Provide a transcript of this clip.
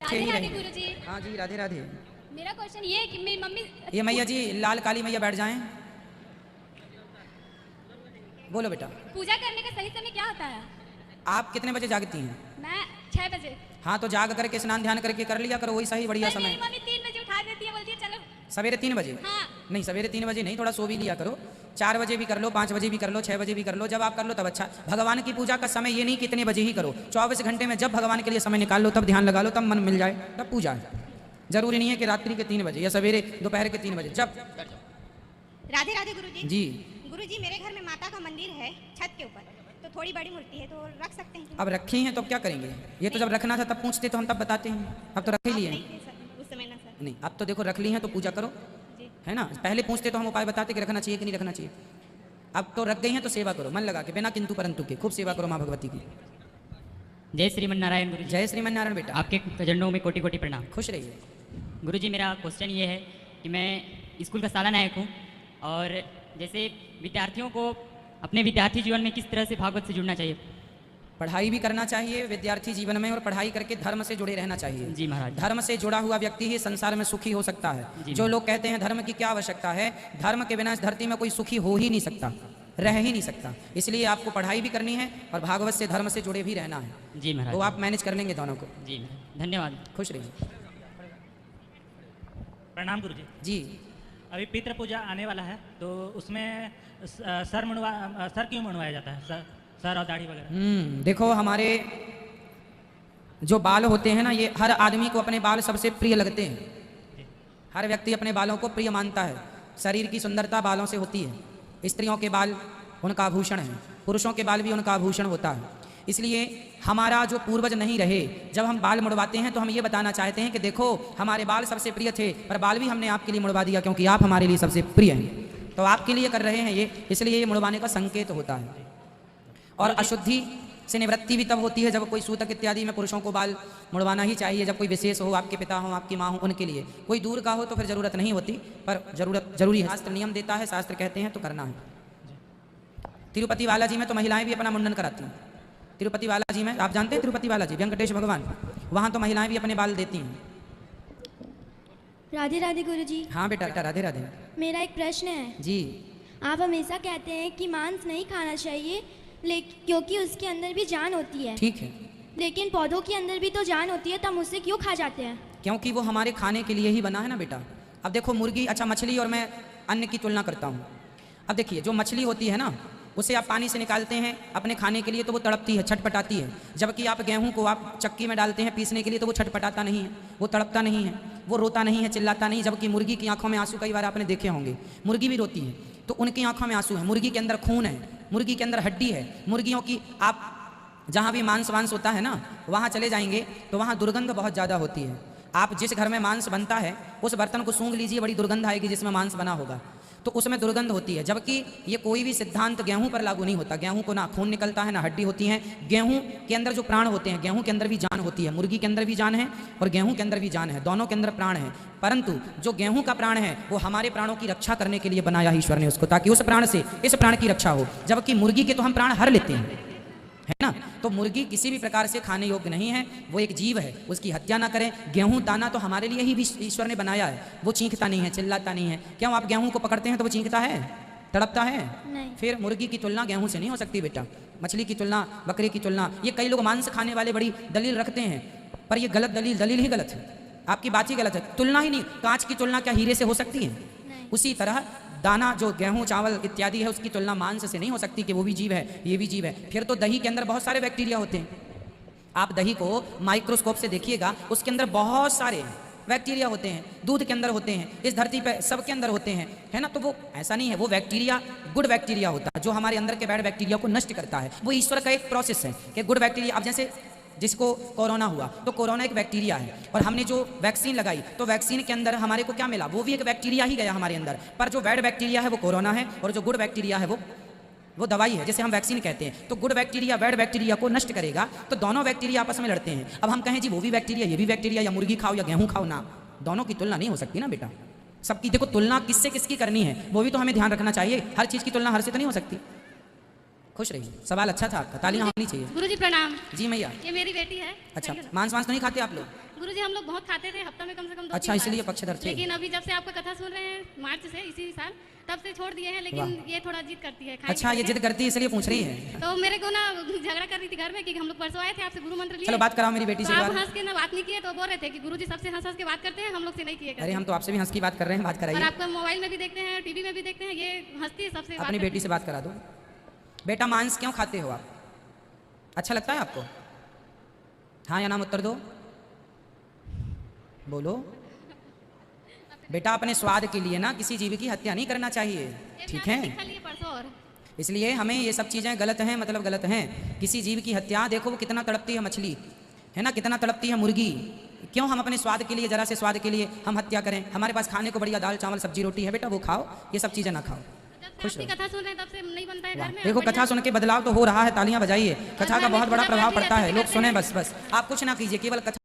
राधे ही राधे रहेंगे। गुरुजी। हाँ जी, राधे राधे। मेरा क्वेश्चन ये है कि मेरी मम्मी ये मैया जी लाल काली मैया बैठ जाएं। बोलो बेटा, पूजा करने का सही समय क्या होता है? आप कितने बजे जागती हैं? मैं 6 बजे। हाँ तो जाग करके स्नान ध्यान करके कर लिया करो, वही सही बढ़िया पर समय। मेरी मम्मी 3 बजे उठा देती है, बोलती है चलो। सवेरे 3 बजे? हाँ। नहीं, सवेरे 3 बजे नहीं, थोड़ा सो भी लिया करो। 4 बजे भी कर लो, 5 बजे भी कर लो, 6 बजे भी कर लो, जब आप कर लो तब अच्छा। भगवान की पूजा का समय ये नहीं कि इतने बजे ही करो, 24 घंटे में जब भगवान के लिए समय निकाल लो, तब ध्यान लगा लो, तब मन मिल जाए तब पूजा है। जरूरी नहीं है कि रात्रि के 3 बजे या सवेरे दोपहर के 3 बजे, जब। राधे राधे गुरुजी। जी। गुरुजी मेरे घर में माता का मंदिर है छत के ऊपर, तो थोड़ी बड़ी मूर्ति है, तो रख सकते हैं क्या? अब रखी हैं तो अब क्या करेंगे? ये तो जब रखना था तब पूछते तो हम तब बताते हैं, अब तो रख ही आप लिए नहीं हैं। थे सर, उस समय ना सर। नहीं, अब तो देखो रख ली हैं तो पूजा करो, जी। है ना। पहले पूछते तो हम उपाय बताते कि रखना चाहिए कि नहीं रखना चाहिए। अब तो रख गई हैं तो सेवा करो, मन लगा के, बिना किंतु परंतु के खूब सेवा करो माँ भगवती की। जय श्रीमन नारायण गुरुजी। जय श्रीमन नारायण बेटा, आपके चरणों में कोटि कोटि प्रणाम। खुश रहिए। गुरुजी मेरा क्वेश्चन ये है कि मैं स्कूल का साला नायक हूँ, और जैसे विद्यार्थियों को अपने विद्यार्थी जीवन में किस तरह से भागवत से जुड़ना चाहिए? पढ़ाई भी करना चाहिए विद्यार्थी जीवन में, और पढ़ाई करके धर्म से जुड़े रहना चाहिए। जी महाराज। धर्म से जुड़ा हुआ व्यक्ति ही संसार में सुखी हो सकता है। जो लोग कहते हैं धर्म की क्या आवश्यकता है, धर्म के बिना इस धरती में कोई सुखी हो ही नहीं सकता, रह ही नहीं सकता। इसलिए आपको पढ़ाई भी करनी है और भागवत से धर्म से जुड़े भी रहना है। जी महाराज। तो आप मैनेज कर लेंगे दोनों को। जी महाराज, धन्यवाद। खुश रहिए। प्रणाम गुरुजी। जी। अभी पितृ पूजा आने वाला है, तो उसमें सर क्यों मुंडवाया जाता है? सर और दाढ़ी वगैरह। देखो हमारे जो बाल होते हैं ना, ये हर आदमी को अपने बाल सबसे प्रिय लगते हैं। हर व्यक्ति अपने बालों को प्रिय मानता है। शरीर की सुंदरता बालों से होती है। स्त्रियों के बाल उनका आभूषण है, पुरुषों के बाल भी उनका आभूषण होता है। इसलिए हमारा जो पूर्वज नहीं रहे, जब हम बाल मुड़वाते हैं तो हम ये बताना चाहते हैं कि देखो हमारे बाल सबसे प्रिय थे, पर बाल भी हमने आपके लिए मुड़वा दिया क्योंकि आप हमारे लिए सबसे प्रिय हैं। तो आपके लिए कर रहे हैं ये, इसलिए ये मुड़वाने का संकेत होता है। और अशुद्धि से निवृत्ति भी तब होती है जब कोई सूतक इत्यादि में पुरुषों को बाल मुड़वाना ही चाहिए, जब कोई विशेष हो, आपके पिता हो, आपकी माँ हो, उनके लिए। कोई दूर का हो तो फिर ज़रूरत नहीं होती, पर जरूरी है। शास्त्र नियम देता है, शास्त्र कहते हैं तो करना है। तिरुपति बालाजी में तो महिलाएं भी अपना मुंडन कराती हैं। तिरुपति बालाजी में, आप जानते हैं तिरुपति बालाजी वेंकटेश भगवान, वहाँ तो महिलाएं भी अपने बाल देती हैं। राधे राधे गुरुजी। हाँ बेटा, राधे राधे। मेरा एक प्रश्न है जी। आप हमेशा कहते हैं कि मांस नहीं खाना चाहिए, क्योंकि उसके अंदर भी जान होती है। ठीक है, लेकिन पौधों के अंदर भी तो जान होती है, तब उससे क्यों खा जाते हैं? क्योंकि वो हमारे खाने के लिए ही बना है ना बेटा। अब देखो मुर्गी, अच्छा मछली और मैं अन्न की तुलना करता हूँ। अब देखिए जो मछली होती है ना, उसे आप पानी से निकालते हैं अपने खाने के लिए तो वो तड़पती है, छटपटाती है। जबकि आप गेहूं को आप चक्की में डालते हैं पीसने के लिए तो वो छटपटाता नहीं है, वो तड़पता नहीं है, वो रोता नहीं है, चिल्लाता नहीं। जबकि मुर्गी की आंखों में आंसू, कई बार आपने देखे होंगे, मुर्गी भी रोती है तो उनकी आंखों में आंसू है। मुर्गी के अंदर खून है, मुर्गी के अंदर हड्डी है। मुर्गियों की आप जहाँ भी मांस वांस होता है ना, वहाँ चले जाएंगे तो वहाँ दुर्गंध बहुत ज़्यादा होती है। आप जिस घर में मांस बनता है उस बर्तन को सूंघ लीजिए, बड़ी दुर्गंध आएगी जिसमें मांस बना होगा, तो उसमें दुर्गंध होती है। जबकि ये कोई भी सिद्धांत गेहूं पर लागू नहीं होता। गेहूं को ना खून निकलता है ना हड्डी होती है। गेहूं के अंदर जो प्राण होते हैं, गेहूं के अंदर भी जान होती है। मुर्गी के अंदर भी जान है और गेहूं के अंदर भी जान है, दोनों के अंदर प्राण है। परंतु जो गेहूं का प्राण है वो हमारे प्राणों की रक्षा करने के लिए बनाया ईश्वर ने उसको, ताकि उस प्राण से इस प्राण की रक्षा हो। जबकि मुर्गी के तो हम प्राण हर लेते हैं, है ना। तो मुर्गी किसी भी प्रकार से खाने योग्य नहीं है, वो एक जीव है, उसकी हत्या ना करें। गेहूं दाना तो हमारे लिए ही ईश्वर ने बनाया है, वो चीखता नहीं है, चिल्लाता नहीं है। क्यों आप गेहूं को पकड़ते हैं तो वो चीखता है, तड़पता है? नहीं। फिर मुर्गी की तुलना गेहूं से नहीं हो सकती बेटा। मछली की तुलना, बकरे की तुलना, ये कई लोग मांस खाने वाले बड़ी दलील रखते हैं, पर ये गलत दलील ही गलत है। आपकी बात ही गलत है। तुलना ही नहीं, कांच की तुलना क्या हीरे से हो सकती है? उसी तरह दाना जो गेहूं चावल इत्यादि है उसकी तुलना मांस से नहीं हो सकती कि वो भी जीव है ये भी जीव है। फिर तो दही के अंदर बहुत सारे बैक्टीरिया होते हैं। आप दही को माइक्रोस्कोप से देखिएगा, उसके अंदर बहुत सारे बैक्टीरिया होते हैं। दूध के अंदर होते हैं, इस धरती पे सबके अंदर होते हैं, है ना। तो वो ऐसा नहीं है, वो बैक्टीरिया गुड बैक्टीरिया होता है जो हमारे अंदर के बैड बैक्टीरिया को नष्ट करता है। वो ईश्वर का एक प्रोसेस है कि गुड बैक्टीरिया। अब जैसे जिसको कोरोना हुआ तो कोरोना एक बैक्टीरिया है, और हमने जो वैक्सीन लगाई तो वैक्सीन के अंदर हमारे को क्या मिला? वो भी एक बैक्टीरिया ही गया हमारे अंदर। पर जो बैड बैक्टीरिया है वो कोरोना है, और जो गुड बैक्टीरिया है वो दवाई है, जैसे हम वैक्सीन कहते हैं। तो गुड बैक्टीरिया बैड बैक्टीरिया को नष्ट करेगा तो दोनों बैक्टीरिया आपस में लड़ते हैं। अब हम कहें जी वो भी बैक्टीरिया ये भी बैक्टीरिया, या मुर्गी खाओ या गेहूं खाओ, ना, दोनों की तुलना नहीं हो सकती ना बेटा। सबकी देखो तुलना किससे किसकी करनी है वो भी तो हमें ध्यान रखना चाहिए। हर चीज़ की तुलना हर से तो नहीं हो सकती। खुश रहिए। सवाल अच्छा था आपका, तालियां होनी चाहिए। गुरुजी प्रणाम। जी मैया। ये मेरी बेटी है। अच्छा, मांस वांस तो नहीं खाते आप लोग? गुरुजी हम लोग बहुत खाते थे, हफ्ता में कम से कम 2-3 अच्छा, बार। इसलिए पक्षधर थे। लेकिन अभी जब से आपका कथा सुन रहे हैं मार्च से इसी साल, तब से छोड़ दिए हैं। लेकिन ये थोड़ा जिद करती है खाने अच्छा, की ये वजह जिद करती है इसलिए पूछ रही है। से। तो मेरे को ना झगड़ा कर रही थी घर में कि हम लोग परसों आए थे आपसे गुरु मंत्र लिए। चलो बात कराओ मेरी बेटी तो से एक आप बार। हंस के ना बात नहीं किए, तो बोल रहे थे कि गुरुजी सबसे हंस हंस के बात करते हैं, हम लोग से नहीं किए अरे करते। हम तो आपसे भी हंस की बात कर रहे हैं, बात और कराइए। आपका मोबाइल में भी देखते हैं, टीवी में भी देखते हैं, ये हंसती है सबसे बात अपनी करती बेटी से बात करा दो। बेटा मांस क्यों खाते हो आप? अच्छा लगता है आपको? हाँ या नाम उत्तर दो, बोलो। बेटा अपने स्वाद के लिए ना किसी जीव की हत्या नहीं करना चाहिए, है। ठीक ये है? मैं सिखा लिए परसों और इसलिए हमें ये सब चीज़ें गलत हैं, मतलब गलत हैं। किसी जीव की हत्या, देखो वो कितना तड़पती है मछली, है ना, कितना तड़पती है मुर्गी। क्यों हम अपने स्वाद के लिए, जरा से स्वाद के लिए हम हत्या करें? हमारे पास खाने को बढ़िया दाल चावल सब्जी रोटी है बेटा, वो खाओ, ये सब चीज़ें ना खाओ। जब से आपकी कथा सुन रहे हैं तब से नहीं बनता है घर में। देखो कथा सुन के बदलाव तो हो रहा है, तालियां बजाइए। कथा का बहुत बड़ा प्रभाव पड़ता है, लोग सुने बस बस, आप कुछ ना कीजिए, केवल कथा